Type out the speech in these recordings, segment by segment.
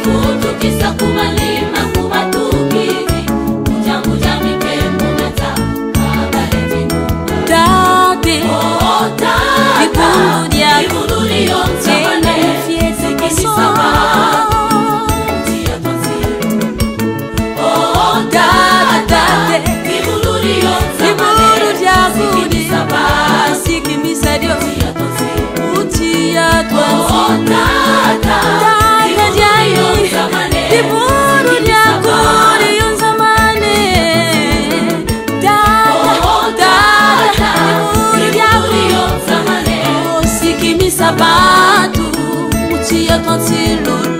kutukisa kumalima kubatukiri kujanguja mipembo meta kabaleti Tati Ibuluri yonzamane Sikisaba Utia tonsi Tate Ibuluri yonzamane Sikisaba Sikimisadio Utia tonsi Tata Ibuluri yonzamane Sabatu, utia tanti lulu.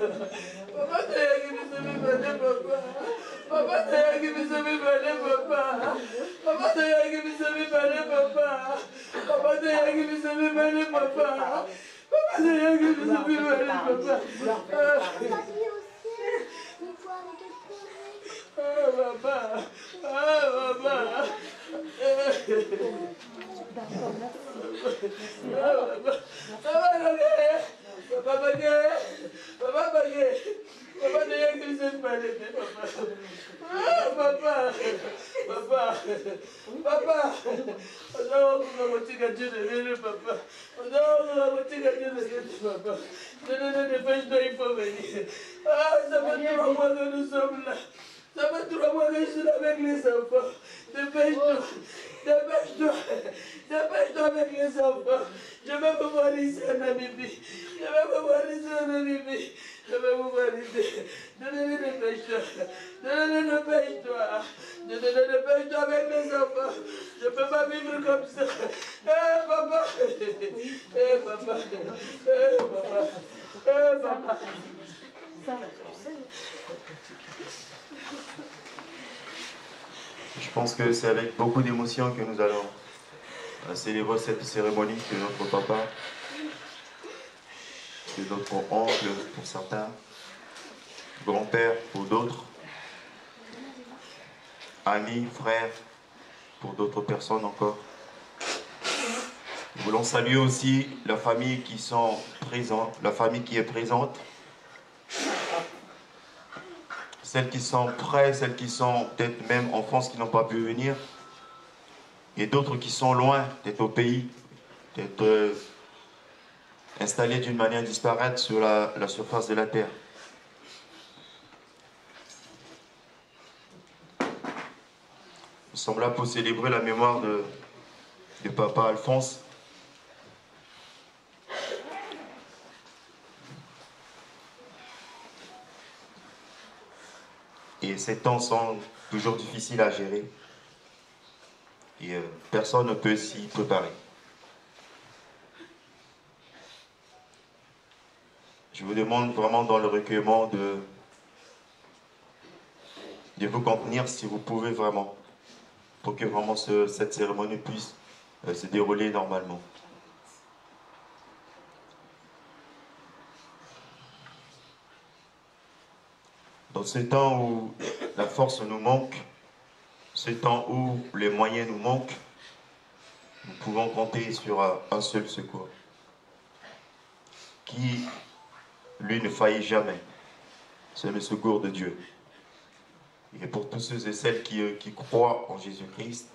Papa, c'est qui me sauve, papa. Papa, c'est qui me sauve, papa. Papa, c'est qui me sauve, papa. Papa, c'est qui me sauve, papa. Papa, c'est qui me sauve, papa. Ah, papa. Ah, papa. Ça fait 3 mois que je suis avec les enfants. Dépêche-toi. Dépêche-toi. Dépêche-toi avec les enfants. Je vais vous voir ici en Namibie. Je vais vous voir ici en Namibie. Je vais vous voir ici. Dépêche-toi. Dépêche-toi. Dépêche-toi avec les enfants. Je ne peux pas vivre comme ça. Eh papa. Eh papa. Eh papa. Eh papa. Je pense que c'est avec beaucoup d'émotion que nous allons célébrer cette cérémonie que notre papa, que notre oncle pour certains, grand-père pour d'autres, amis, frères pour d'autres personnes encore. Nous voulons saluer aussi la famille qui sont présentes, la famille qui est présente, celles qui sont près, celles qui sont peut-être même en France qui n'ont pas pu venir, et d'autres qui sont loin, peut-être au pays, peut-être installés d'une manière disparate sur la surface de la terre. Nous sommes là pour célébrer la mémoire de papa Alphonse. Et ces temps sont toujours difficiles à gérer. Et personne ne peut s'y préparer. Je vous demande vraiment dans le recueillement de vous contenir si vous pouvez vraiment, pour que vraiment cette cérémonie puisse se dérouler normalement. Dans ce temps où la force nous manque, ce temps où les moyens nous manquent, nous pouvons compter sur un seul secours, qui, lui, ne faillit jamais. C'est le secours de Dieu. Et pour tous ceux et celles qui croient en Jésus-Christ,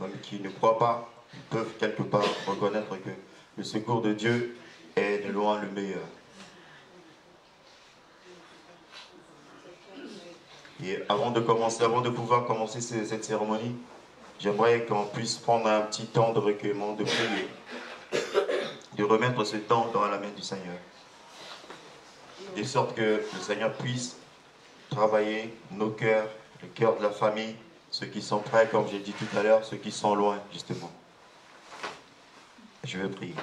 même qui ne croient pas, ils peuvent quelque part reconnaître que le secours de Dieu est de loin le meilleur. Et avant de pouvoir commencer cette cérémonie, j'aimerais qu'on puisse prendre un petit temps de recueillement, de prier, de remettre ce temps dans la main du Seigneur. De sorte que le Seigneur puisse travailler nos cœurs, le cœur de la famille, ceux qui sont près, comme j'ai dit tout à l'heure, ceux qui sont loin, justement. Je vais prier.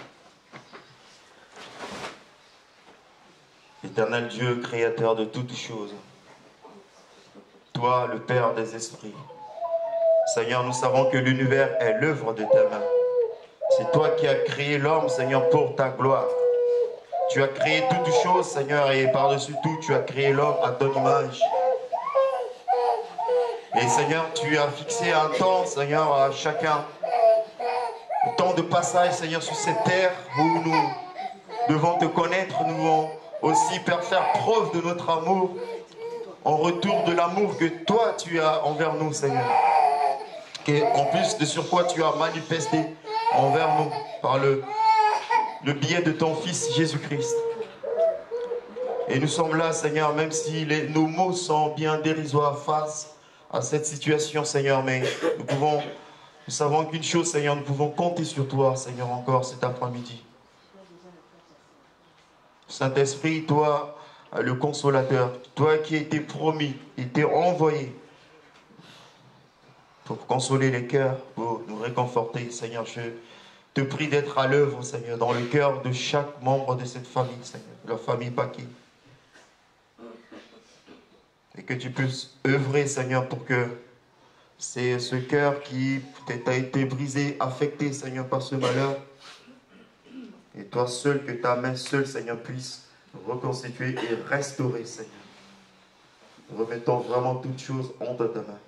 Éternel Dieu, créateur de toutes choses, toi, le Père des esprits, Seigneur, nous savons que l'univers est l'œuvre de tes mains. C'est toi qui as créé l'homme, Seigneur, pour ta gloire. Tu as créé toutes choses, Seigneur, et par-dessus tout, tu as créé l'homme à ton image. Et Seigneur, tu as fixé un temps, Seigneur, à chacun. Un temps de passage, Seigneur, sur cette terre où nous devons te connaître. Nous devons aussi, Père, faire preuve de notre amour en retour de l'amour que toi, tu as envers nous, Seigneur. Et en plus de sur quoi tu as manifesté envers nous par le biais de ton Fils Jésus-Christ. Et nous sommes là, Seigneur, même si nos mots sont bien dérisoires face à cette situation, Seigneur, mais nous savons qu'une chose, Seigneur, nous pouvons compter sur toi, Seigneur, encore cet après-midi. Saint-Esprit, toi, le consolateur, toi qui as été promis, été envoyé pour consoler les cœurs, pour nous réconforter, Seigneur, je te prie d'être à l'œuvre, Seigneur, dans le cœur de chaque membre de cette famille, Seigneur, de la famille Paquet. et que tu puisses œuvrer, Seigneur, pour que c'est ce cœur qui peut-être a été brisé, affecté, Seigneur, par ce malheur. Et toi seul, que ta main seule, Seigneur, puisse reconstituer et restaurer, Seigneur. Remettons vraiment toutes choses entre ta main.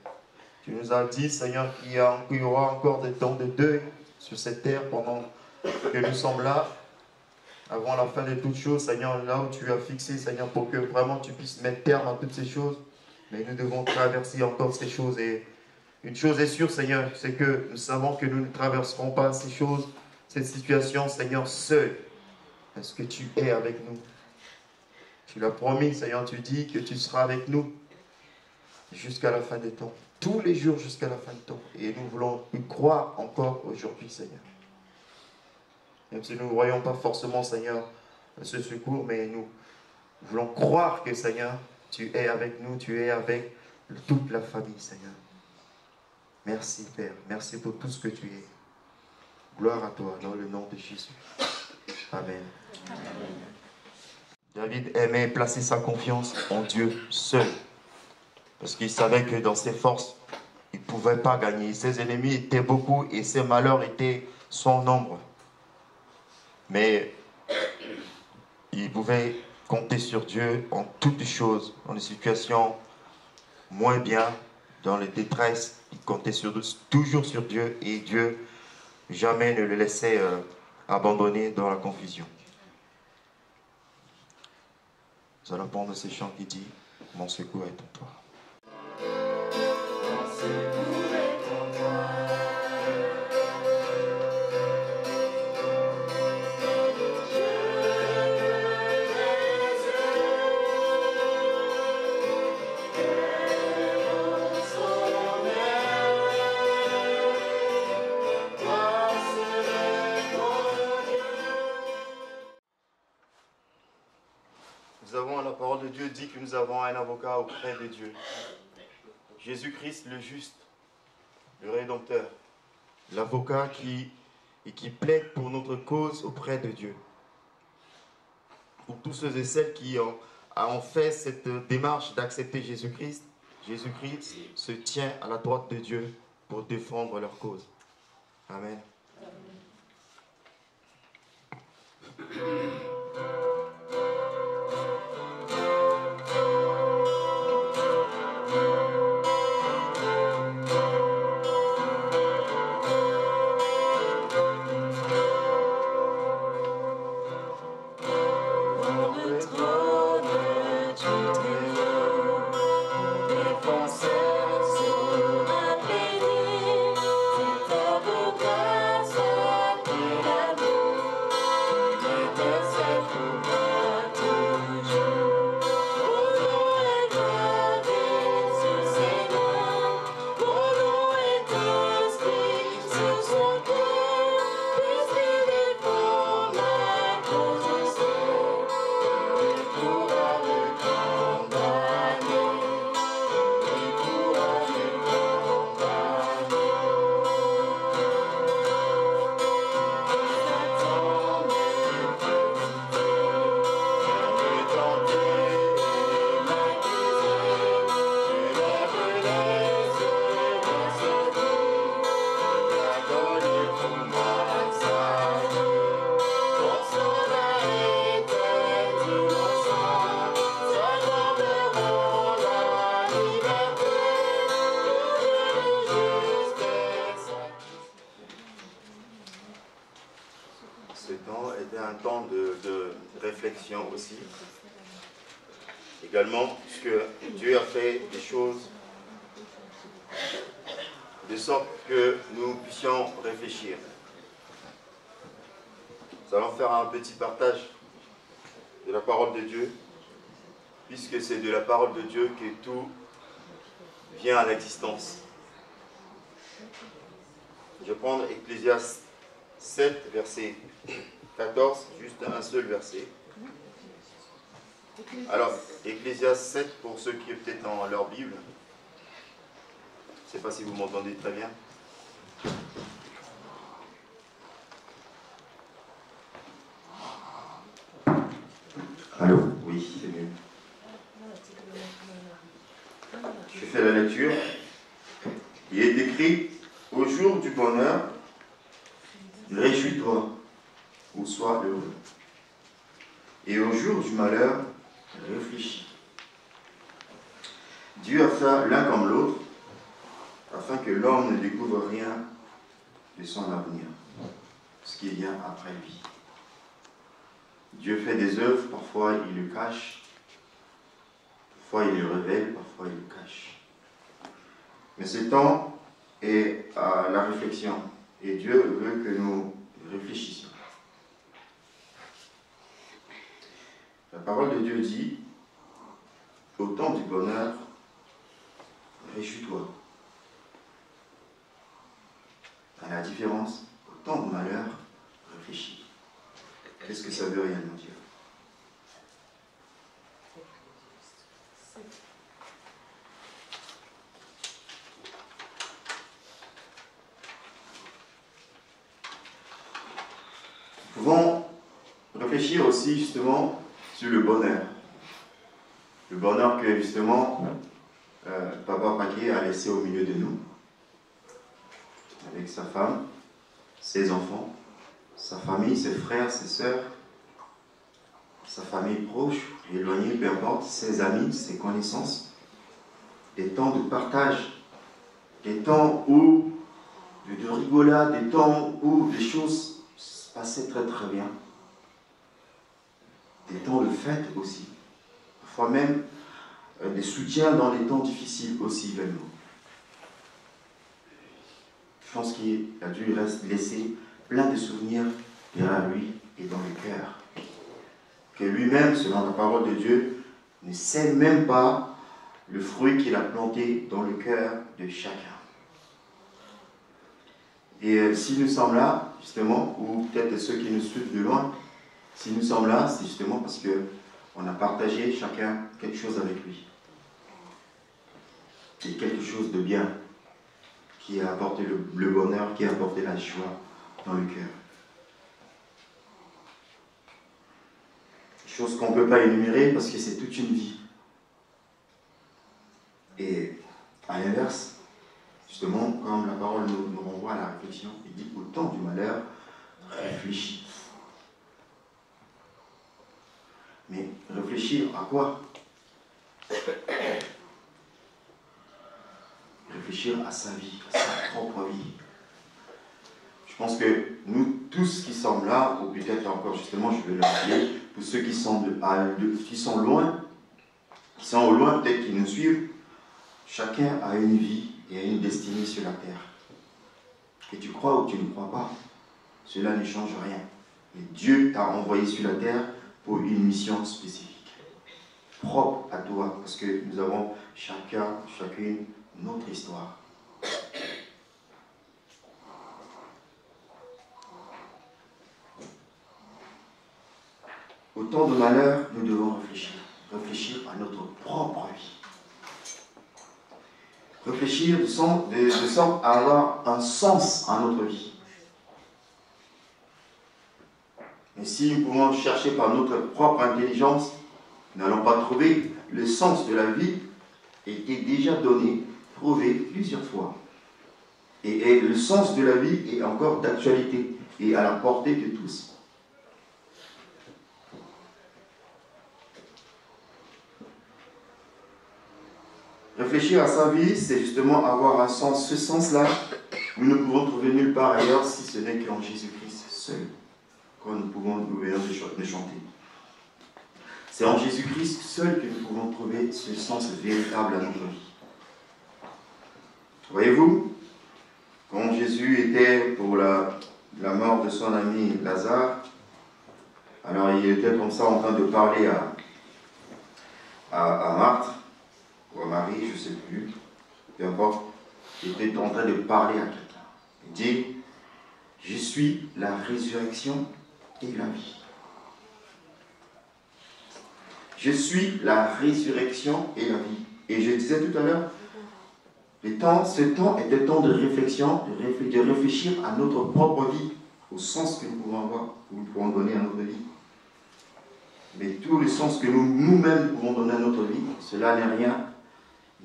Tu nous as dit, Seigneur, qu'il y aura encore des temps de deuil sur cette terre pendant que nous sommes là, avant la fin de toutes choses, Seigneur, là où tu as fixé, Seigneur, pour que vraiment tu puisses mettre terme à toutes ces choses. Mais nous devons traverser encore ces choses. Et une chose est sûre, Seigneur, c'est que nous savons que nous ne traverserons pas ces choses, cette situation, Seigneur, seul. Parce que tu es avec nous. Tu l'as promis, Seigneur, tu dis que tu seras avec nous jusqu'à la fin des temps. Tous les jours jusqu'à la fin du temps. Et nous voulons y croire encore aujourd'hui, Seigneur. Même si nous ne voyons pas forcément, Seigneur, ce secours, mais nous voulons croire que, Seigneur, tu es avec nous, tu es avec toute la famille, Seigneur. Merci, Père. Merci pour tout ce que tu es. Gloire à toi, dans le nom de Jésus. Amen. Amen. David aimait placer sa confiance en Dieu seul. Parce qu'il savait que dans ses forces, il ne pouvait pas gagner. Ses ennemis étaient beaucoup et ses malheurs étaient sans nombre. Mais il pouvait compter sur Dieu en toutes choses, dans les situations moins bien, dans les détresses. Il comptait toujours sur Dieu et Dieu jamais ne le laissait abandonner dans la confusion. Nous allons prendre ce chant qui dit « Mon secours est en toi ». Mon secours est en toi. Nous avons la parole de Dieu dit que nous avons un avocat auprès de Dieu. Jésus-Christ le juste, le Rédempteur, l'avocat qui plaide pour notre cause auprès de Dieu. Pour tous ceux et celles qui ont fait cette démarche d'accepter Jésus-Christ, Jésus-Christ se tient à la droite de Dieu pour défendre leur cause. Amen. Aussi. Également, puisque Dieu a fait des choses de sorte que nous puissions réfléchir. Nous allons faire un petit partage de la parole de Dieu, puisque c'est de la parole de Dieu que tout vient à l'existence. Je vais prendre Ecclésiaste 7, verset 14, juste un seul verset. Alors, Ecclésiaste 7, pour ceux qui sont peut-être dans leur Bible. Je ne sais pas si vous m'entendez très bien. Allô? Oui, c'est mieux. Je fais la lecture. Il est écrit, au jour du bonheur, réjouis-toi ou sois heureux. Et au jour du malheur, réfléchis. Dieu a fait l'un comme l'autre, afin que l'homme ne découvre rien de son avenir, ce qui vient après lui. Dieu fait des œuvres, parfois il le cache, parfois il le révèle, parfois il le cache. Mais ce temps est à la réflexion, et Dieu veut que nous réfléchissions. La parole de Dieu dit, au temps du bonheur, réjouis-toi. À la différence, au temps du malheur, réfléchis. Qu'est-ce que ça veut réellement dire? Nous pouvons réfléchir aussi justement sur le bonheur. Le bonheur que justement Papa Paquet a laissé au milieu de nous, avec sa femme, ses enfants, sa famille, ses frères, ses sœurs, sa famille proche, éloignée, peu importe, ses amis, ses connaissances, des temps de partage, des temps où de rigolade, des temps où les choses se passaient très très bien, des temps de fête aussi, parfois même des soutiens dans les temps difficiles aussi également. Je pense qu'il a dû laisser plein de souvenirs derrière lui et dans le cœur. Que lui-même, selon la parole de Dieu, ne sait même pas le fruit qu'il a planté dans le cœur de chacun. Et si nous sommes là, justement, ou peut-être ceux qui nous suivent de loin, si nous sommes là, c'est justement parce qu'on a partagé chacun quelque chose avec lui. Et quelque chose de bien qui a apporté le bonheur, qui a apporté la joie dans le cœur. Chose qu'on ne peut pas énumérer parce que c'est toute une vie. Et à l'inverse, justement, comme la parole nous renvoie à la réflexion, il dit au temps du malheur, réfléchis. Mais réfléchir à quoi? Réfléchir à sa vie, à sa propre vie. Je pense que nous tous qui sommes là, ou peut-être encore justement, je vais le rappeler, pour ceux qui sont loin, qui sont au loin, peut-être qui nous suivent, chacun a une vie et a une destinée sur la terre. Que tu crois ou tu ne crois pas, cela ne change rien. Et Dieu t'a envoyé sur la terre pour une mission spécifique, propre à toi, parce que nous avons chacune notre histoire. Au temps de malheur, nous devons réfléchir à notre propre vie. Réfléchir de sorte à avoir un sens à notre vie. Mais si nous pouvons chercher par notre propre intelligence, nous n'allons pas trouver le sens de la vie était déjà donné, prouvé plusieurs fois. Et le sens de la vie est encore d'actualité et à la portée de tous. Réfléchir à sa vie, c'est justement avoir un sens. Ce sens-là, nous ne pouvons trouver nulle part ailleurs si ce n'est qu'en Jésus-Christ seul, comme nous venons de chanter. C'est en Jésus-Christ seul que nous pouvons trouver ce sens véritable à notre vie. Voyez-vous, quand Jésus était pour la mort de son ami Lazare, alors il était comme ça en train de parler à Marthe, ou à Marie, je ne sais plus, peu importe, il était en train de parler à quelqu'un. Il dit, je suis la résurrection et la vie. Je suis la résurrection et la vie. Et je disais tout à l'heure, ce temps est un temps de réflexion, de réfléchir à notre propre vie, au sens que nous pouvons avoir, que nous pouvons donner à notre vie. Mais tout le sens que nous-mêmes pouvons donner à notre vie, cela n'est rien,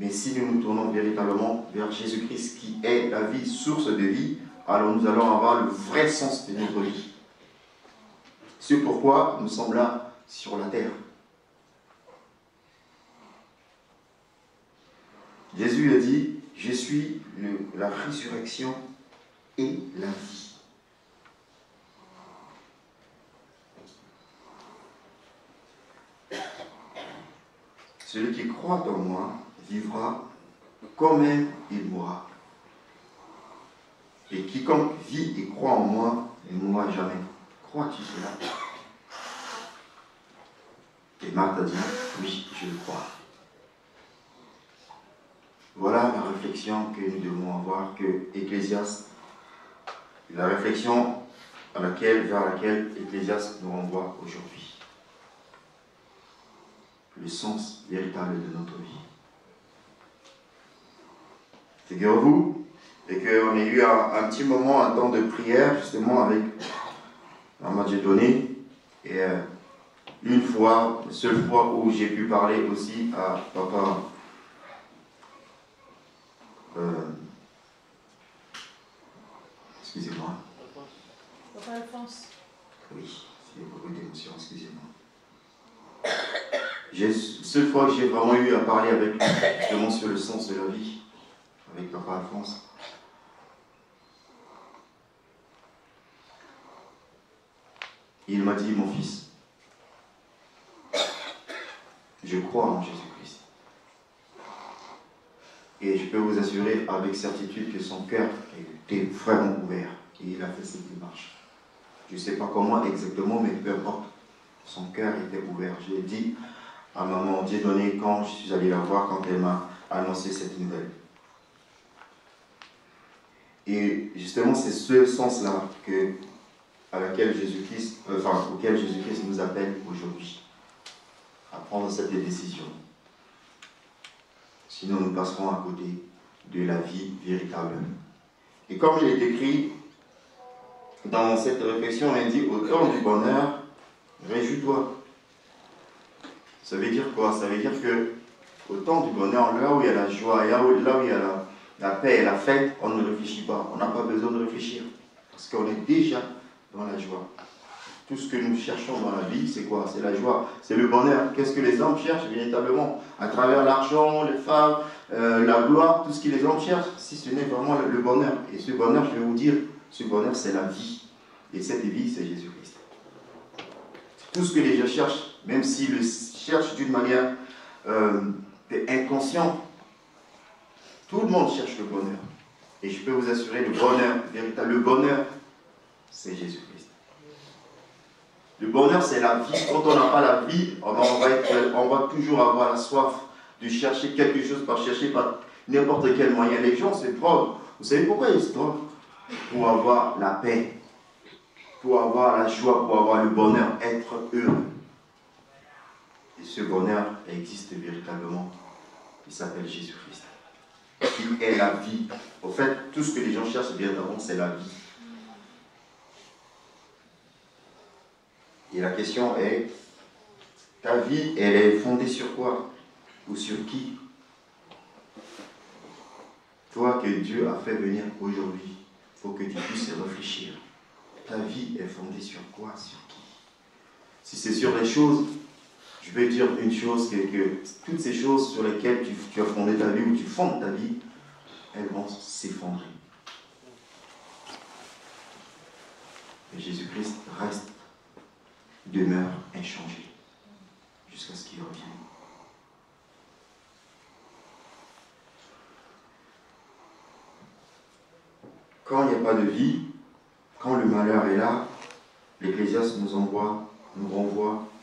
Mais si nous nous tournons véritablement vers Jésus-Christ qui est la vie, source de vie, alors nous allons avoir le vrai sens de notre vie. C'est pourquoi nous sommes là sur la terre. Jésus a dit, je suis la résurrection et la vie. Celui qui croit en moi vivra quand même il mourra. Et quiconque vit et croit en moi ne mourra jamais. Crois-tu cela? Et Marthe a dit, oui, je le crois. Voilà la réflexion que nous devons avoir, que Ecclésiaste, la réflexion vers laquelle Ecclésiaste nous renvoie aujourd'hui. Le sens véritable de notre vie. Figurez-vous, et qu'on ait eu un petit moment, un temps de prière, justement, avec un Macédonie, et une fois, la seule fois où j'ai pu parler aussi à papa, excusez-moi. Papa Alphonse. Oui, il y a beaucoup d'émotions, excusez-moi. Seule fois que j'ai vraiment eu à parler avec lui, justement sur le sens de la vie, avec papa Alphonse. Il m'a dit, mon fils, je crois en Jésus-Christ. Et je peux vous assurer avec certitude que son cœur était vraiment ouvert. Et il a fait cette démarche. Je ne sais pas comment exactement, mais peu importe. Son cœur était ouvert. J'ai dit à maman Dieudonné quand je suis allé la voir, quand elle m'a annoncé cette nouvelle. Et justement, c'est ce sens-là auquel Jésus-Christ nous appelle aujourd'hui. À prendre cette décision. Sinon, nous passerons à côté de la vie véritable. Et comme il est écrit dans cette réflexion, il dit, au temps du bonheur, réjouis-toi. Ça veut dire quoi? Ça veut dire que au temps du bonheur, là où il y a la joie, là où il y a la paix et la fête, on ne réfléchit pas. On n'a pas besoin de réfléchir. Parce qu'on est déjà dans la joie. Tout ce que nous cherchons dans la vie, c'est quoi? C'est la joie, c'est le bonheur. Qu'est-ce que les hommes cherchent véritablement? À travers l'argent, les femmes, la gloire, tout ce que les hommes cherchent, si ce n'est vraiment le bonheur. Et ce bonheur, je vais vous dire, ce bonheur, c'est la vie. Et cette vie, c'est Jésus-Christ. Tout ce que les gens cherchent, même s'ils le cherchent d'une manière inconsciente, tout le monde cherche le bonheur. Et je peux vous assurer, le bonheur, véritable, le bonheur, c'est Jésus-Christ. Le bonheur, c'est la vie. Quand on n'a pas la vie, on va toujours avoir la soif de chercher quelque chose, par chercher par n'importe quel moyen. Les gens se droguent. Vous savez pourquoi ils se droguent? Pour avoir la paix, pour avoir la joie, pour avoir le bonheur, être heureux. Et ce bonheur existe véritablement. Il s'appelle Jésus-Christ. Il est la vie. En fait, tout ce que les gens cherchent bien avant, c'est la vie. Et la question est, ta vie, elle est fondée sur quoi? Ou sur qui? Toi que Dieu a fait venir aujourd'hui, pour que tu puisses réfléchir. Ta vie est fondée sur quoi? Sur qui? Si c'est sur les choses, je vais dire une chose, que toutes ces choses sur lesquelles tu as fondé ta vie, ou tu fondes ta vie, elles vont s'effondrer. Et Jésus-Christ demeure inchangé jusqu'à ce qu'il revienne. Quand il n'y a pas de vie, quand le malheur est là, l'Ecclésiaste nous renvoie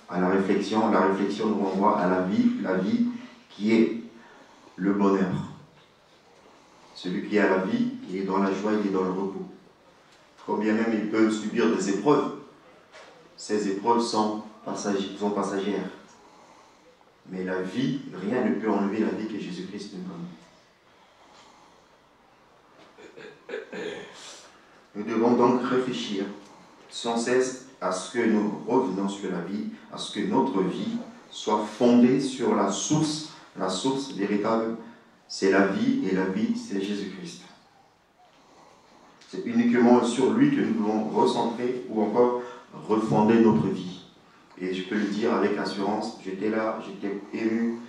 à la réflexion nous renvoie à la vie qui est le bonheur. Celui qui a la vie, il est dans la joie, il est dans le repos. Combien même il peut subir des épreuves, ces épreuves sont passagères. Mais la vie, rien ne peut enlever la vie que Jésus-Christ nous donne. Nous devons donc réfléchir sans cesse à ce que nous revenons sur la vie, à ce que notre vie soit fondée sur la source véritable c'est la vie, et la vie, c'est Jésus-Christ. C'est uniquement sur lui que nous devons recentrer ou encore refonder notre vie. Et je peux le dire avec assurance, j'étais là, j'étais ému,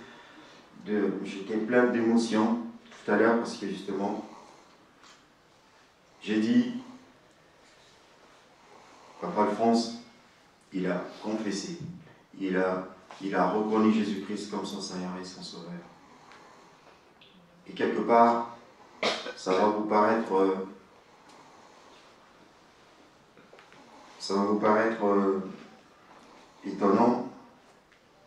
j'étais plein d'émotions tout à l'heure parce que justement, j'ai dit, Papa Alphonse, il a confessé, il a reconnu Jésus-Christ comme son Seigneur et son Sauveur. Et quelque part, ça va vous paraître étonnant,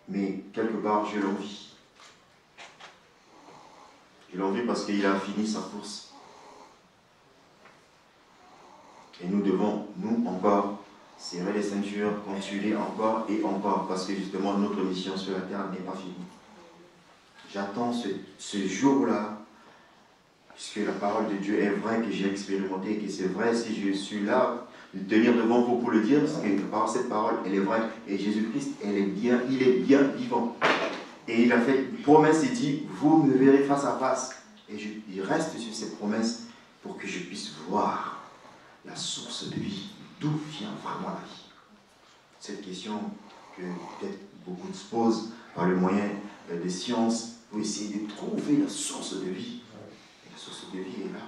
mais quelque part, je l'envie. Je l'envie parce qu'il a fini sa course. Et nous devons, nous encore, serrer les ceintures, continuer encore et encore, parce que justement, notre mission sur la terre n'est pas finie. J'attends ce jour-là, puisque la parole de Dieu est vraie, que j'ai expérimenté, que c'est vrai, si je suis là, de tenir devant vous pour le dire, parce que cette parole, elle est vraie, et Jésus-Christ, il est bien vivant. Et il a fait une promesse, il dit, vous me verrez face à face. Et il reste sur cette promesse pour que je puisse voir la source de vie, d'où vient vraiment la vie. Cette question que peut-être beaucoup se posent par le moyen des sciences pour essayer de trouver la source de vie. Et la source de vie est là.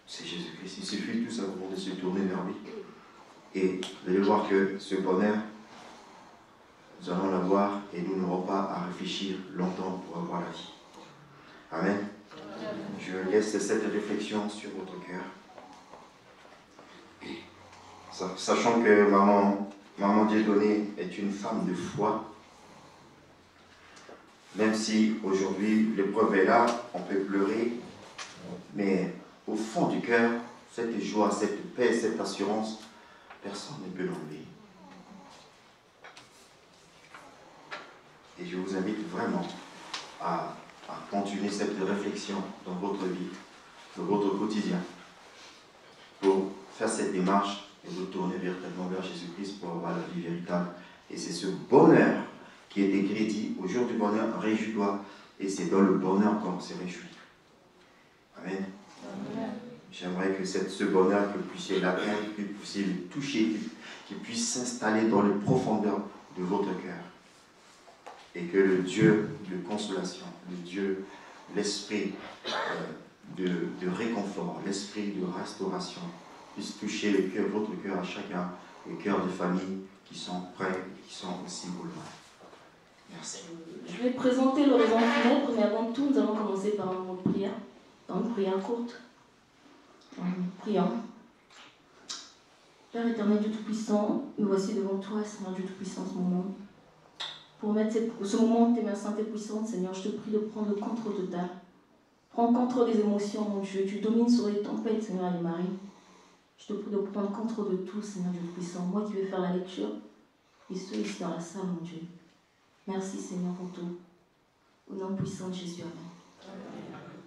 C'est Jésus-Christ. Il suffit tout simplement de se tourner vers lui. Et vous allez voir que ce bonheur, nous allons l'avoir et nous n'aurons pas à réfléchir longtemps pour avoir la vie. Amen. Je laisse cette réflexion sur votre cœur. Sachant que maman Dieudonné est une femme de foi, même si aujourd'hui l'épreuve est là, on peut pleurer, mais au fond du cœur, cette joie, cette paix, cette assurance, personne ne peut l'enlever. Et je vous invite vraiment à continuer cette réflexion dans votre vie, dans votre quotidien, pour faire cette démarche et vous tourner véritablement vers Jésus-Christ pour avoir la vie véritable. Et c'est ce bonheur qui est écrit, dit, au jour du bonheur, réjouis-toi, et c'est dans le bonheur qu'on se réjouit. Amen. Amen. J'aimerais que ce bonheur, que vous puissiez l'atteindre, que vous puissiez le toucher, qu'il puisse s'installer dans les profondeurs de votre cœur. Et que le Dieu de consolation, le Dieu, l'esprit de réconfort, l'esprit de restauration, puisse toucher le cœur, votre cœur à chacun, les cœurs de famille qui sont prêts et qui sont aussi beaux. Merci. Je vais présenter l'oraison funèbre, mais avant tout, nous allons commencer par un mot de prière, dans une prière courte. Prions. Père éternel Dieu Tout-Puissant, nous voici devant toi, Seigneur Dieu Tout-Puissant, ce moment. Pour mettre ce moment, tes mains saintes et puissantes, Seigneur, je te prie de prendre le contrôle total. Prends contrôle des émotions, mon Dieu. Tu domines sur les tempêtes, Seigneur Anne-Marie. Je te prie de prendre contrôle de tout, Seigneur Dieu Tout-Puissant. Moi qui vais faire la lecture, et ceux ici dans la salle, mon Dieu. Merci, Seigneur, pour tout. Au nom puissant de Jésus,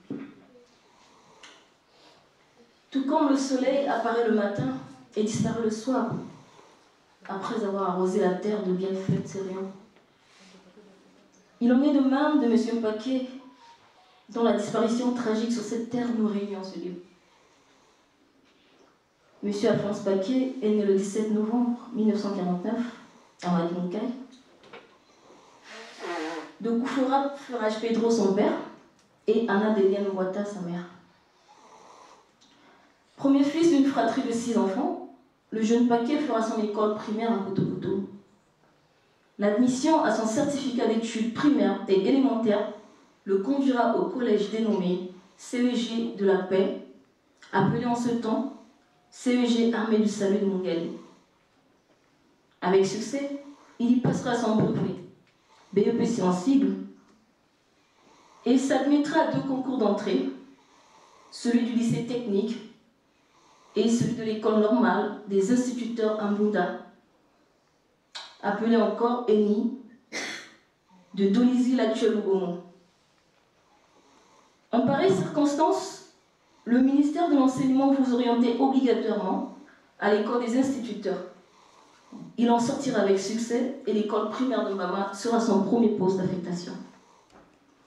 Amen. Tout comme le soleil apparaît le matin et disparaît le soir, après avoir arrosé la terre de bienfaits sérieux. Il en est de même de M. Paquet, dont la disparition tragique sur cette terre nous réunit en ce lieu. M. Alphonse Paquet est né le 17 novembre 1949 à Madinkai. De Koufoura Ferrage Pedro, son père, et Anna Deliane Mwata, sa mère. Premier fils d'une fratrie de 6 enfants, le jeune Paquet fera son école primaire à Poto-Poto. L'admission à son certificat d'études primaires et élémentaires le conduira au collège dénommé CEG de la Paix, appelé en ce temps CEG Armée du Salut de Mongali. Avec succès, il y passera son brevet, BEP Sciences-Cibles, et s'admettra à 2 concours d'entrée, celui du lycée technique et celui de l'école normale des instituteurs Mbunda, appelé encore ENI, de Dolizy l'actuel Lugomo. En pareille circonstance, le ministère de l'Enseignement vous orientait obligatoirement à l'école des instituteurs. Il en sortira avec succès et l'école primaire de Mbama sera son premier poste d'affectation.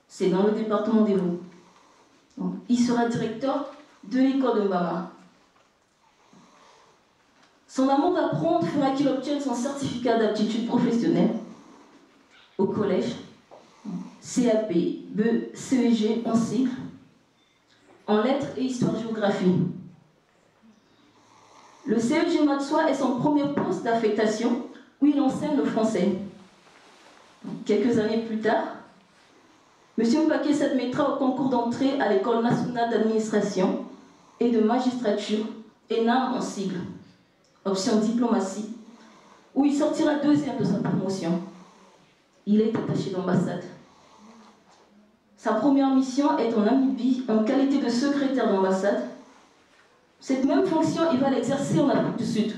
C'est dans le département des Vaud. Donc, il sera directeur de l'école de Mbama. Son amour d'apprendre fera qu'il obtienne son certificat d'aptitude professionnelle au collège, CAP, BE, CEG en cycle, en lettres et histoire-géographie. Le CEG Matsoua est son premier poste d'affectation où il enseigne le français. Quelques années plus tard, M. Mpaké s'admettra au concours d'entrée à l'École nationale d'administration et de magistrature, ENAM en sigle, option diplomatie, où il sortira deuxième de sa promotion. Il est attaché d'ambassade. Sa première mission est en Namibie en qualité de secrétaire d'ambassade. Cette même fonction, il va l'exercer en Afrique du Sud.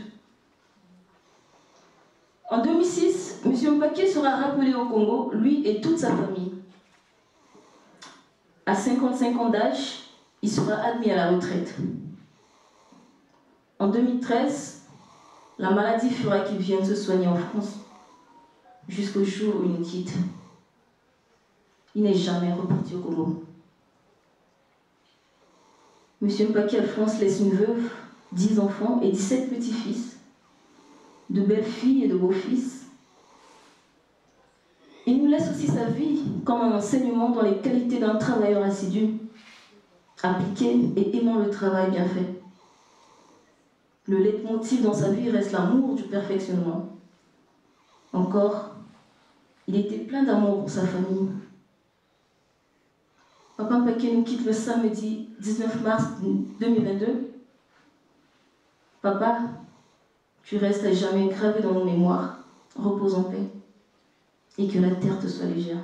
En 2006, M. Mpaké sera rappelé au Congo, lui et toute sa famille. À 55 ans d'âge, il sera admis à la retraite. En 2013, la maladie fera qu'il vienne se soigner en France, jusqu'au jour où il nous quitte. Il n'est jamais reparti au Congo. M. Mpaké Alphonse laisse une veuve, 10 enfants et 17 petits-fils, de belles filles et de beaux fils. Il nous laisse aussi sa vie comme un enseignement dans les qualités d'un travailleur assidu, appliqué et aimant le travail bien fait. Le leitmotiv dans sa vie reste l'amour du perfectionnement. Encore, il était plein d'amour pour sa famille. Papa Mpaké nous quitte le samedi 19 mars 2022. Papa, tu restes à jamais gravé dans nos mémoires. Repose en paix. Et que la terre te soit légère.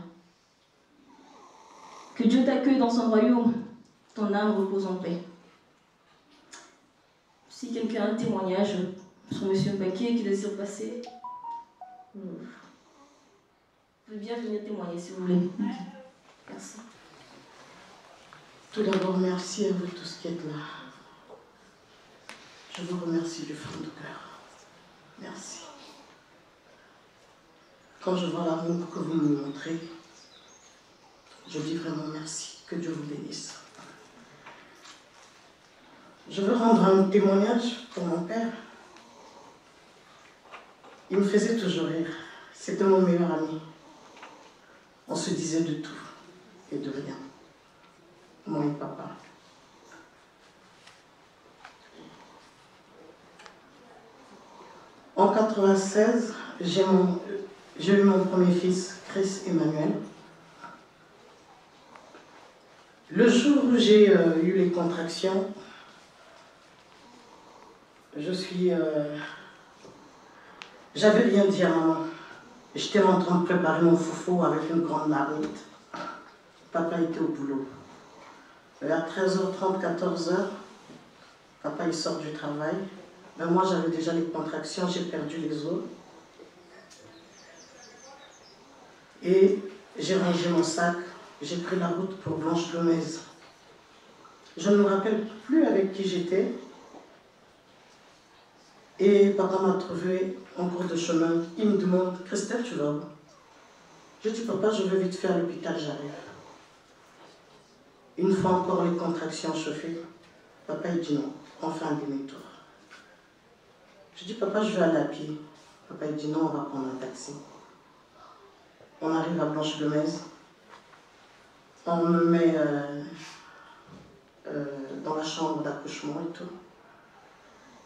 Que Dieu t'accueille dans son royaume. Ton âme repose en paix. Si quelqu'un a un témoignage sur M. Mpaké qui désire passer, vous pouvez bien venir témoigner si vous voulez. Merci. Tout d'abord, merci à vous tous qui êtes là. Je vous remercie du fond du cœur. Merci. Quand je vois l'amour que vous me montrez, je dis vraiment merci. Que Dieu vous bénisse. Je veux rendre un témoignage pour mon père. Il me faisait toujours rire. C'était mon meilleur ami. On se disait de tout et de rien. Moi et papa. En 1996, j'ai eu mon premier fils, Chris Emmanuel. Le jour où j'ai eu les contractions, j'avais rien dit à maman. J'étais en train de préparer mon foufou avec une grande marmite. Papa était au boulot. Vers 13h30, 14h, papa il sort du travail. Ben moi j'avais déjà les contractions, j'ai perdu les os. Et j'ai rangé mon sac, j'ai pris la route pour Blanche-Gomez. Je ne me rappelle plus avec qui j'étais. Et papa m'a trouvé en cours de chemin. Il me demande, Christelle, tu vas où? Je dis, papa, je vais vite faire à l'hôpital, j'arrive. Une fois encore les contractions chauffées, papa il dit non, on fait un demi-tour. Je dis, papa, je vais aller à pied. Papa il dit non, on va prendre un taxi. On arrive à Blanche-Gomez. On me met dans la chambre d'accouchement et tout.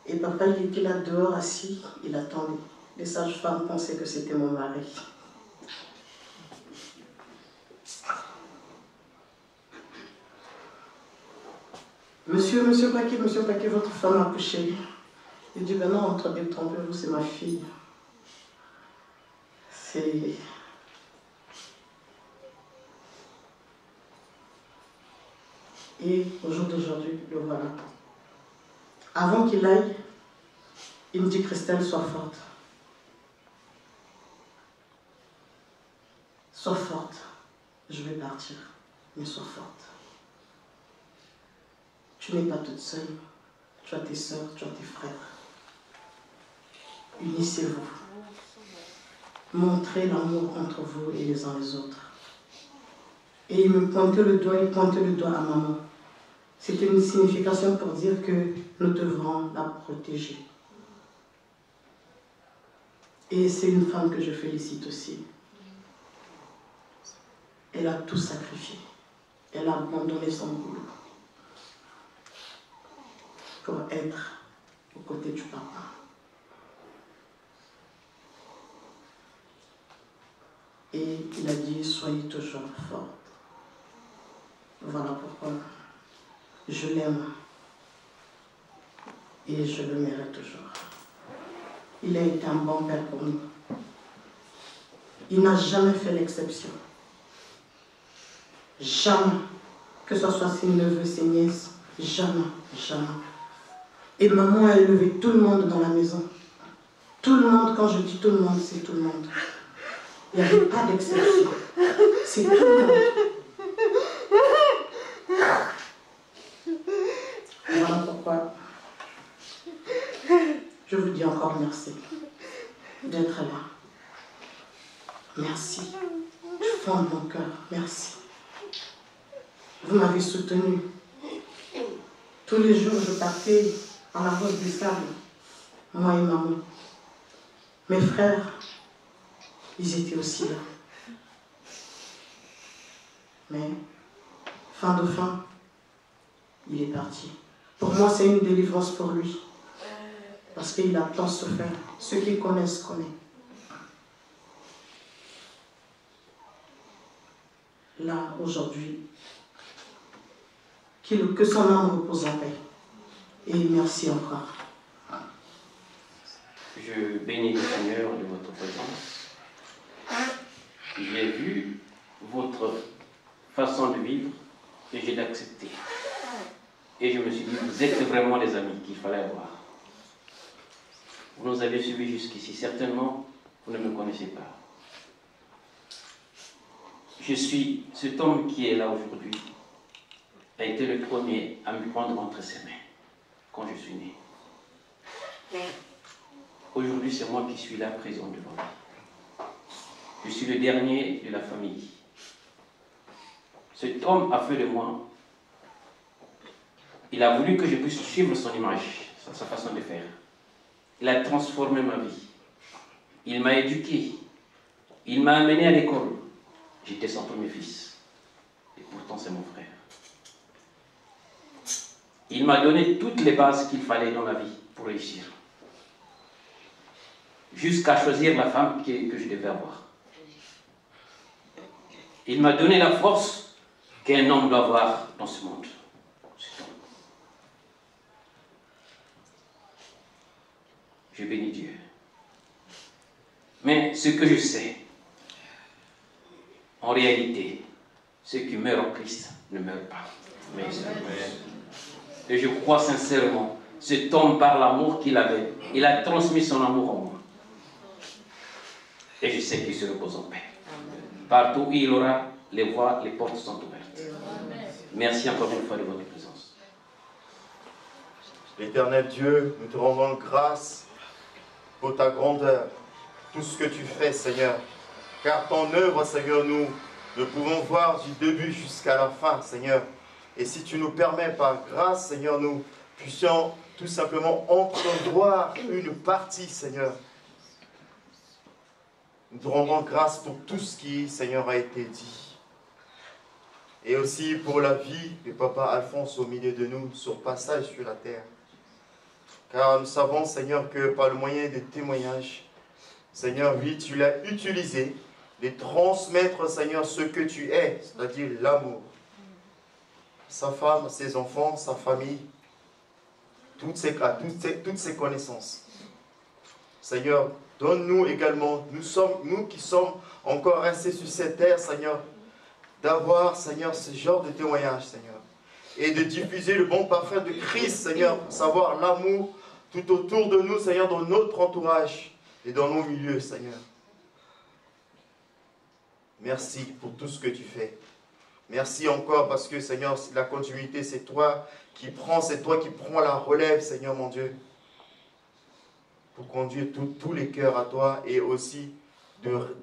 Et papa, il était là dehors, assis, il attendait. Les sages-femmes pensaient que c'était mon mari. Monsieur Mpaké, votre femme a accouché. Il dit, ben non, entre détrompez-vous, c'est ma fille. C'est... Et au jour d'aujourd'hui, le voilà. Avant qu'il aille, il me dit, Christelle, sois forte. Sois forte. Je vais partir, mais sois forte. Tu n'es pas toute seule. Tu as tes soeurs, tu as tes frères. Unissez-vous. Montrez l'amour entre vous et les uns les autres. Et il me pointait le doigt, il pointait le doigt à maman. C'était une signification pour dire que nous devrons la protéger. Et c'est une femme que je félicite aussi. Elle a tout sacrifié. Elle a abandonné son boulot pour être aux côtés du papa. Et il a dit, soyez toujours forte. Voilà pourquoi je l'aime et je le mérite toujours. Il a été un bon père pour nous. Il n'a jamais fait l'exception. Jamais. Que ce soit ses neveux, ses nièces. Jamais, jamais. Et maman a élevé tout le monde dans la maison. Tout le monde, quand je dis tout le monde, c'est tout le monde. Il n'y avait pas d'exception. C'est tout le monde. Voilà pourquoi je vous dis encore merci d'être là. Merci. Du fond de mon cœur, merci. Vous m'avez soutenu. Tous les jours, je partais à la route du sable, moi et maman. Mes frères, ils étaient aussi là. Mais, fin de fin, il est parti. Pour moi, c'est une délivrance pour lui. Parce qu'il a tant souffert. Ceux qui connaissent, connaissent. Là, aujourd'hui, que son âme repose en paix. Et merci encore. Je bénis le Seigneur de votre présence. J'ai vu votre façon de vivre et j'ai accepté. Et je me suis dit, vous êtes vraiment les amis qu'il fallait avoir. Vous nous avez suivis jusqu'ici. Certainement, vous ne me connaissez pas. Je suis cet homme qui est là aujourd'hui, a été le premier à me prendre entre ses mains quand je suis né. Aujourd'hui, c'est moi qui suis là présent devant lui. Je suis le dernier de la famille. Cet homme a fait de moi, il a voulu que je puisse suivre son image, sa façon de faire. Il a transformé ma vie. Il m'a éduqué. Il m'a amené à l'école. J'étais son premier fils. Et pourtant, c'est mon frère. Il m'a donné toutes les bases qu'il fallait dans la vie pour réussir. Jusqu'à choisir la femme que je devais avoir. Il m'a donné la force qu'un homme doit avoir dans ce monde. C'est tout. Je bénis Dieu. Mais ce que je sais, en réalité, ceux qui meurent en Christ ne meurent pas. Mais et je crois sincèrement, cet homme, par l'amour qu'il avait, il a transmis son amour en moi. Et je sais qu'il se repose en paix. Partout où il aura, les voies, les portes sont ouvertes. Merci encore une fois de votre présence. L'Éternel Dieu, nous te rendons grâce pour ta grandeur, tout ce que tu fais, Seigneur. Car ton œuvre, Seigneur, nous pouvons voir du début jusqu'à la fin, Seigneur. Et si tu nous permets, par grâce, Seigneur, nous puissions tout simplement entrevoir une partie, Seigneur. Nous te rendons grâce pour tout ce qui, Seigneur, a été dit. Et aussi pour la vie de Papa Alphonse au milieu de nous, sur passage sur la terre. Car nous savons, Seigneur, que par le moyen des témoignages, Seigneur, oui, tu l'as utilisé, de transmettre, Seigneur, ce que tu es, c'est-à-dire l'amour. Sa femme, ses enfants, sa famille, toutes ses connaissances. Seigneur, donne-nous également, nous qui sommes encore restés sur cette terre, Seigneur, d'avoir, Seigneur, ce genre de témoignage, Seigneur. Et de diffuser le bon parfum de Christ, Seigneur, savoir l'amour tout autour de nous, Seigneur, dans notre entourage et dans nos milieux, Seigneur. Merci pour tout ce que tu fais. Merci encore parce que, Seigneur, la continuité, c'est toi qui prends la relève, Seigneur mon Dieu, pour conduire tous les cœurs à toi et aussi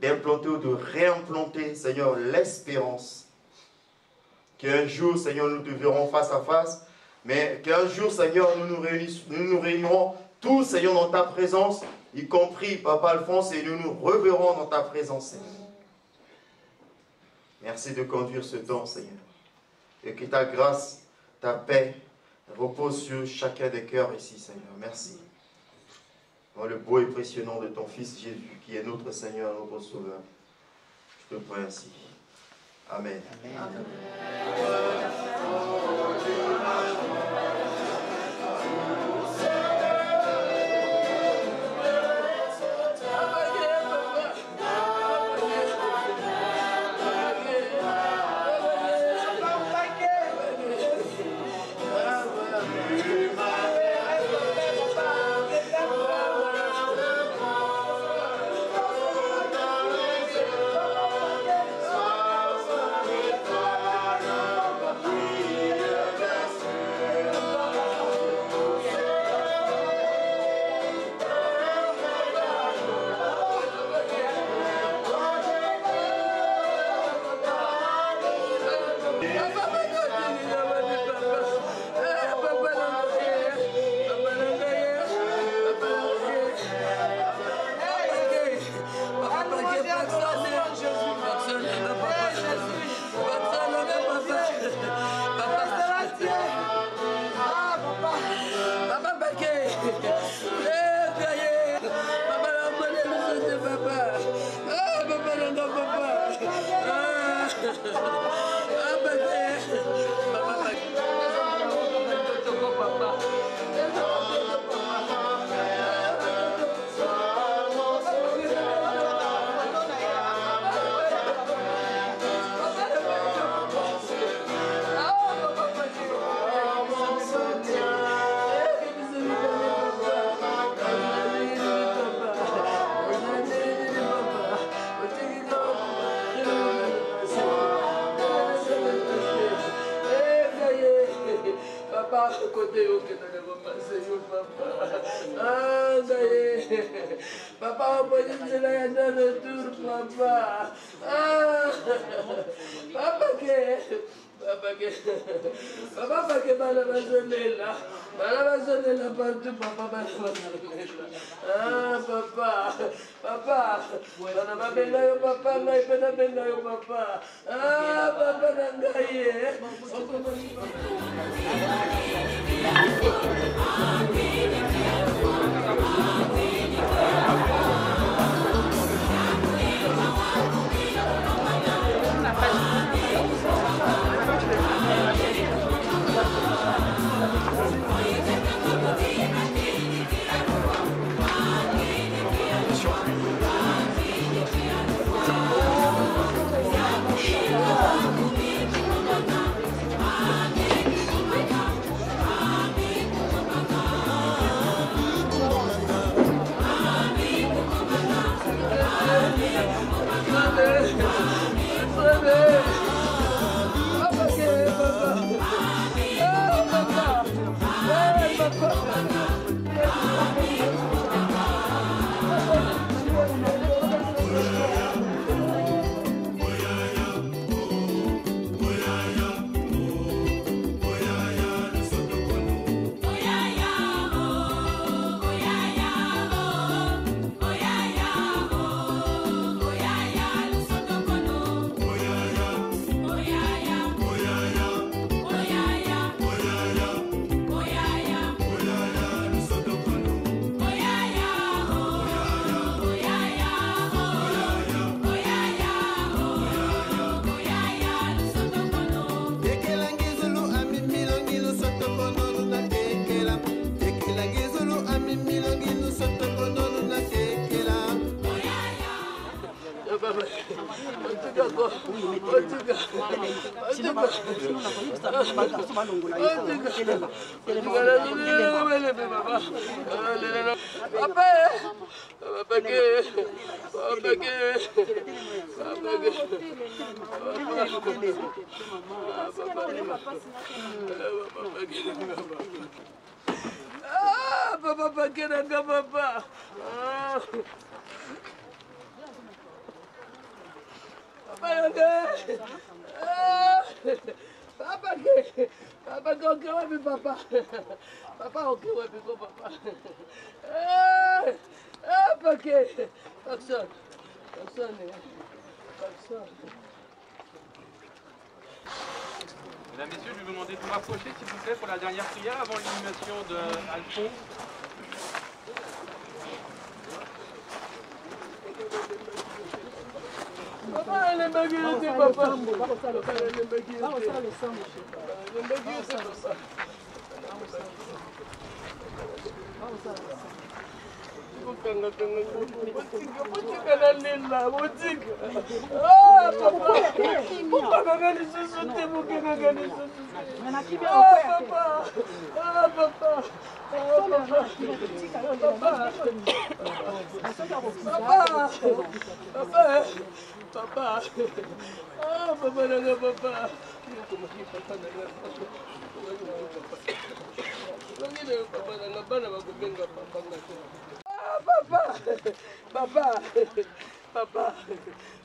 d'implanter ou de réimplanter, Seigneur, l'espérance qu'un jour, Seigneur, nous te verrons face à face, mais qu'un jour, Seigneur, nous nous réunirons tous, Seigneur, dans ta présence, y compris Papa Alphonse, et nous nous reverrons dans ta présence, Seigneur. Merci de conduire ce temps, Seigneur, et que ta grâce, ta paix repose sur chacun des cœurs ici, Seigneur. Merci. Dans le beau et précieux nom de ton Fils Jésus, qui est notre Seigneur, notre Sauveur, je te prie ainsi. Amen. Amen. Papa, on peut dire le tour, papa. Papa, Papa, que Balabazonella. Balabazonella partout, papa, Balabazonella. Ah, papa. Papa. Balababella, papa, Balababella, papa. Ah, papa, Nangaye. Papa, ok, ouais, papa. Papa, ok, ouais, papa. Paquet. Personne. Mesdames, Messieurs, je vais vous demander de vous rapprocher, s'il vous plaît, pour la dernière prière avant l'inhumation d'Alphonse. Papa, elle est maguilletée, papa.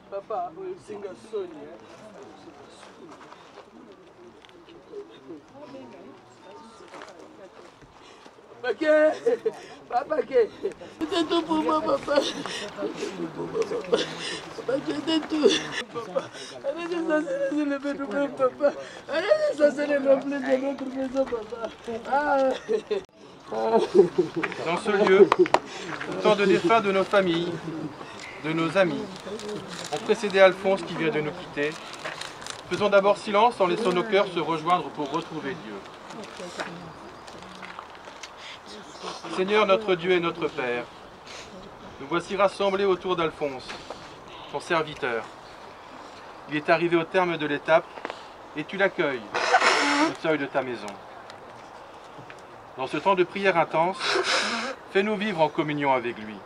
Papa, singa Sonia. Papa, c'était tout pour moi, papa. C'était tout. Allez, ça, c'est le bébé de papa. Allez, ça, c'est le rempli de notre maison, papa. Dans ce lieu, autant de défunts de nos familles, de nos amis, ont précédé Alphonse qui vient de nous quitter. Faisons d'abord silence en laissant nos cœurs se rejoindre pour retrouver Dieu. Seigneur notre Dieu et notre Père, nous voici rassemblés autour d'Alphonse, ton serviteur. Il est arrivé au terme de l'étape et tu l'accueilles au seuil de ta maison. Dans ce temps de prière intense, fais-nous vivre en communion avec lui.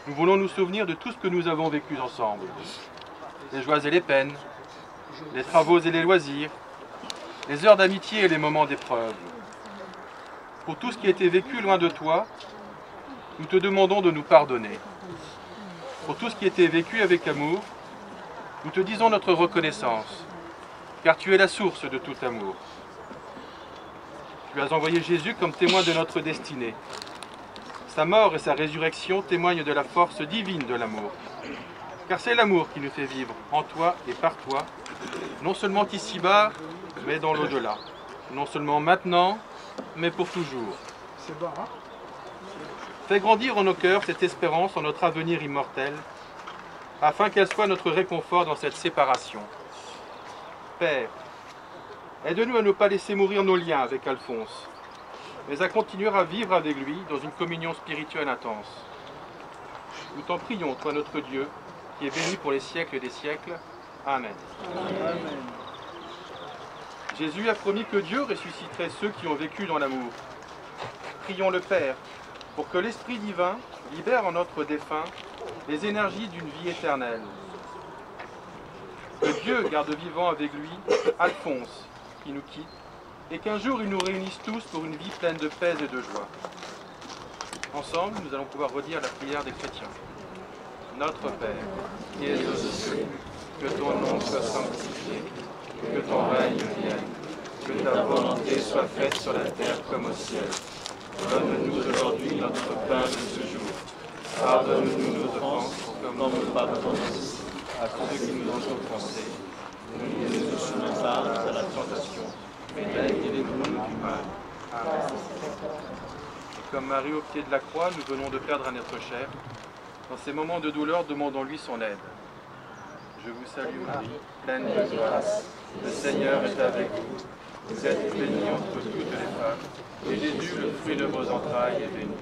Nous voulons nous souvenir de tout ce que nous avons vécu ensemble. Les joies et les peines, les travaux et les loisirs, les heures d'amitié et les moments d'épreuve. Pour tout ce qui a été vécu loin de toi, nous te demandons de nous pardonner. Pour tout ce qui a été vécu avec amour, nous te disons notre reconnaissance, car tu es la source de tout amour. Tu as envoyé Jésus comme témoin de notre destinée. Sa mort et sa résurrection témoignent de la force divine de l'amour. Car c'est l'amour qui nous fait vivre en toi et par toi, non seulement ici-bas, mais dans l'au-delà. Non seulement maintenant, mais pour toujours. Fais grandir en nos cœurs cette espérance en notre avenir immortel, afin qu'elle soit notre réconfort dans cette séparation. Père, aide-nous à ne pas laisser mourir nos liens avec Alphonse, mais à continuer à vivre avec lui dans une communion spirituelle intense. Nous t'en prions, toi notre Dieu, qui est béni pour les siècles des siècles. Amen. Amen. Jésus a promis que Dieu ressusciterait ceux qui ont vécu dans l'amour. Prions le Père pour que l'Esprit divin libère en notre défunt les énergies d'une vie éternelle. Que Dieu garde vivant avec lui Alphonse, qui nous quitte, et qu'un jour il nous réunisse tous pour une vie pleine de paix et de joie. Ensemble, nous allons pouvoir redire la prière des chrétiens. Notre Père, qui es aux cieux, que ton nom soit sanctifié, que ton règne vienne, que ta volonté soit faite sur la terre comme au ciel. Donne-nous aujourd'hui notre pain de ce jour. Pardonne-nous nos offenses, comme nous pardonnons aussi à ceux qui nous ont offensés. Ne nous soumets pas à la tentation, mais délivre-nous du mal. Amen. Et comme Marie au pied de la croix, nous venons de perdre un être cher. Dans ces moments de douleur, demandons-lui son aide. Je vous salue Marie, pleine de grâce. Le Seigneur est avec vous. Vous êtes bénie entre toutes les femmes, et Jésus, le fruit de vos entrailles, est béni.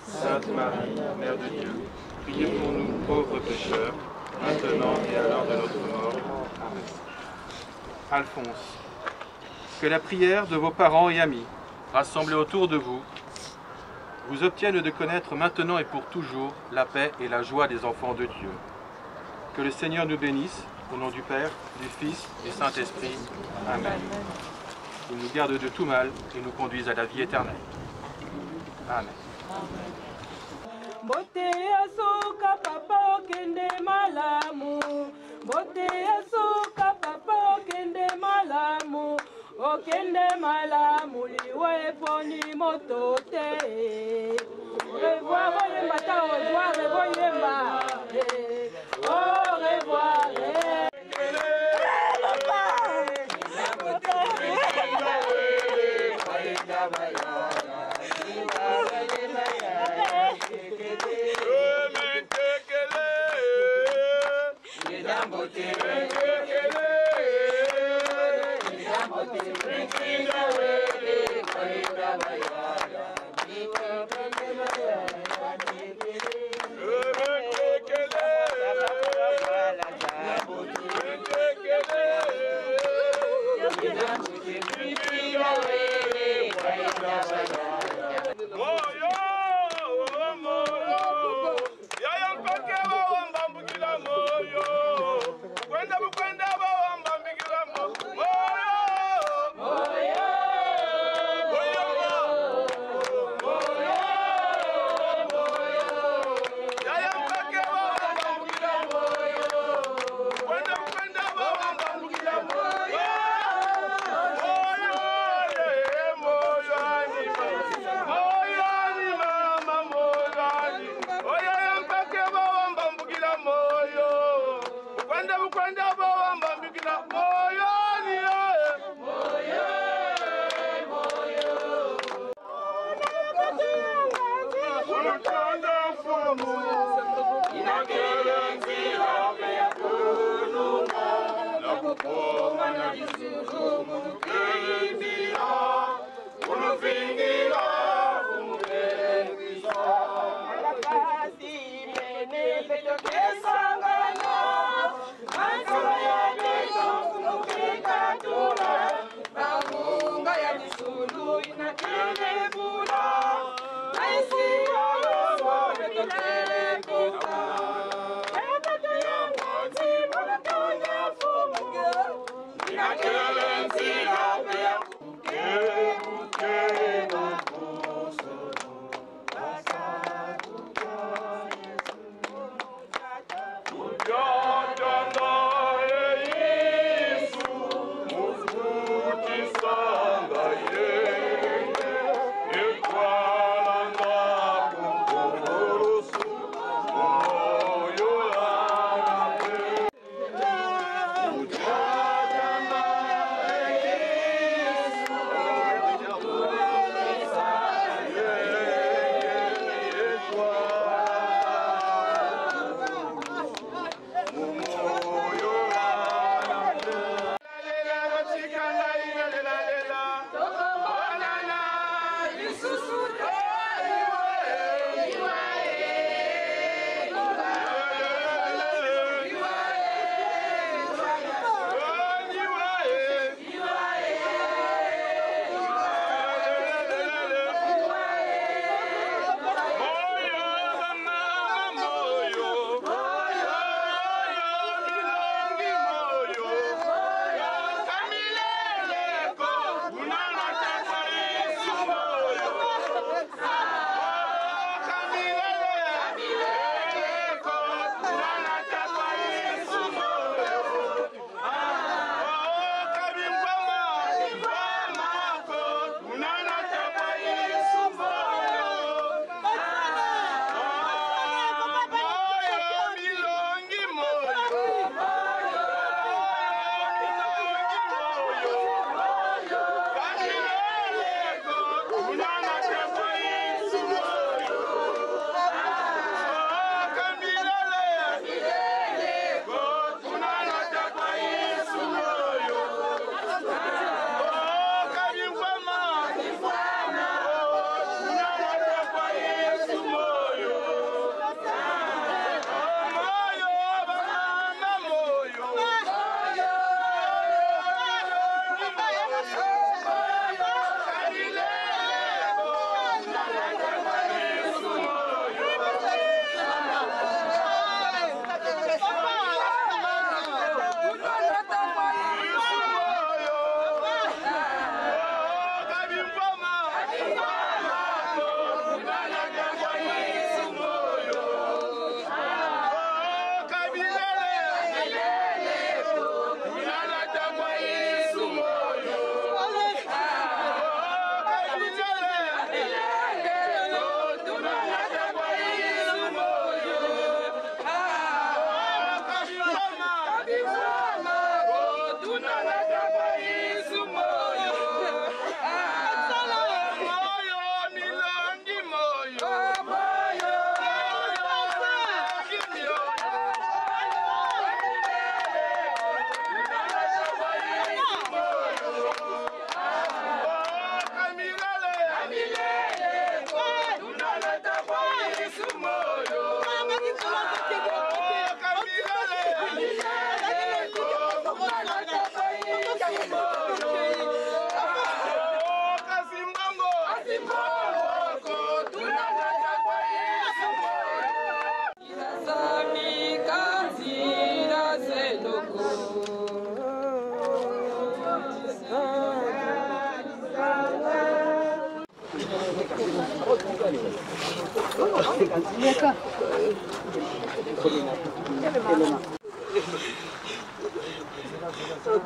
Sainte Marie, Mère de Dieu, priez pour nous pauvres pécheurs, maintenant et à l'heure de notre mort. Amen. Alphonse, que la prière de vos parents et amis, rassemblés autour de vous, vous obtienne de connaître maintenant et pour toujours la paix et la joie des enfants de Dieu. Que le Seigneur nous bénisse, au nom du Père, du Fils et du Saint-Esprit. Amen. Il nous garde de tout mal et nous conduise à la vie éternelle. Amen. Bote asuka papa okende malamu. Bote asuka papa okende malamu. kende malamu liwe poni moto te. Au revoir, oyemba ta au revoir, oyemba. Au revoir. Quero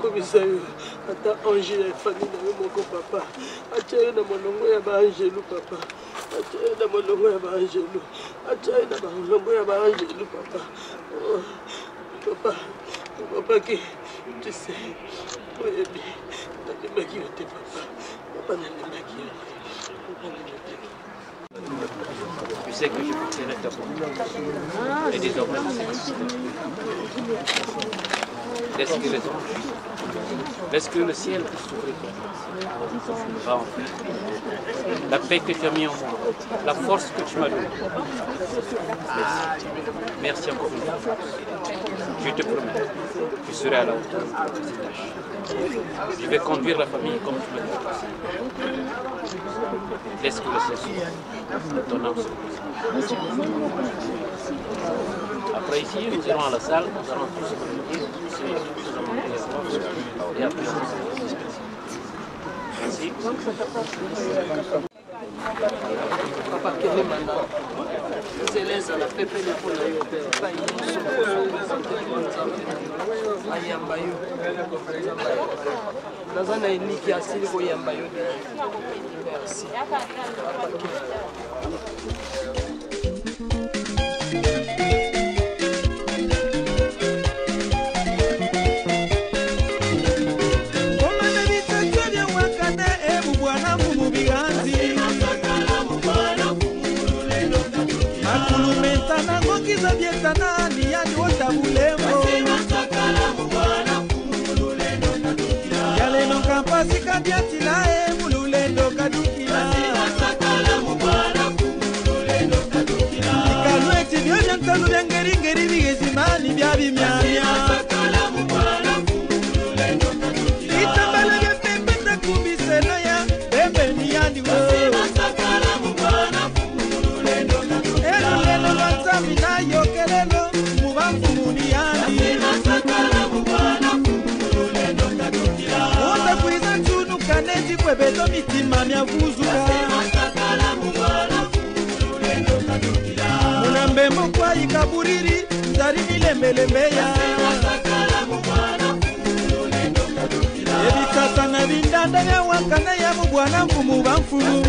Commissaire, ata ange ya famille na moko papa. Acha na monongo ya ba angelu papa. Acha na monongo ya ba angelu. Acha na monongo ya ba angelu papa. Papa qui tu sais. Oui, tu m'as dit que papa. Papa n'a pas dit. Tu sais que je peux tirer ta peau. Et désormais, laisse que les anges, laisse que le ciel s'ouvre va en fait. La paix que tu as mis en moi, la force que tu m'as donnée. Merci. Merci encore une fois. Je te promets, tu serai à la hauteur de cette tâche. Je vais conduire la famille comme tu m'as dit. Laisse que le ciel s'ouvre. Ton âme se repose. Après ici, nous irons à la salle, nous allons tous se réunir, et après on se disperser. Merci. Papa Kele Manda, Céleste la pepe de pour la yote, ayamba yo. Nazana iniki asili ko yamba yo. Merci. Ni yani wotabulembo yale no kampasi kadiatila mululendo kadukila ikalu etibyo byantalu byangeri bigezimani byabimyamya itambala byepepeta kumbiseno ya pembeni yandiwo elulelo lwanzambi nayo kelelo mubamfumuni yandi uza kuiza ntunu kaneti kwebeto mitima myavuzuka munambembo kwa ikaburiri nzari milembelembeya ebikasa na bindanda byawakana ya mubwana mfumu bamfumu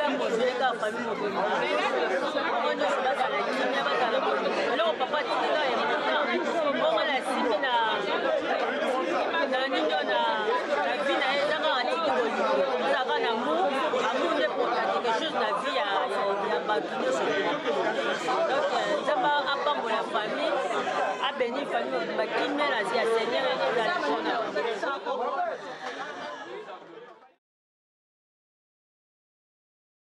la mozele ka famille mobimba bango nyonso bazala kimia bazala eloko papa atikika ya bongo na nsimi na nino na vie na ye ezaka atiki bolingo azalaka na mu amour nde porta quelque chose na vie ya bato nyonso donc nzambe apambola famille abeni famille mobimba kimia na ya seigneur ezala mpona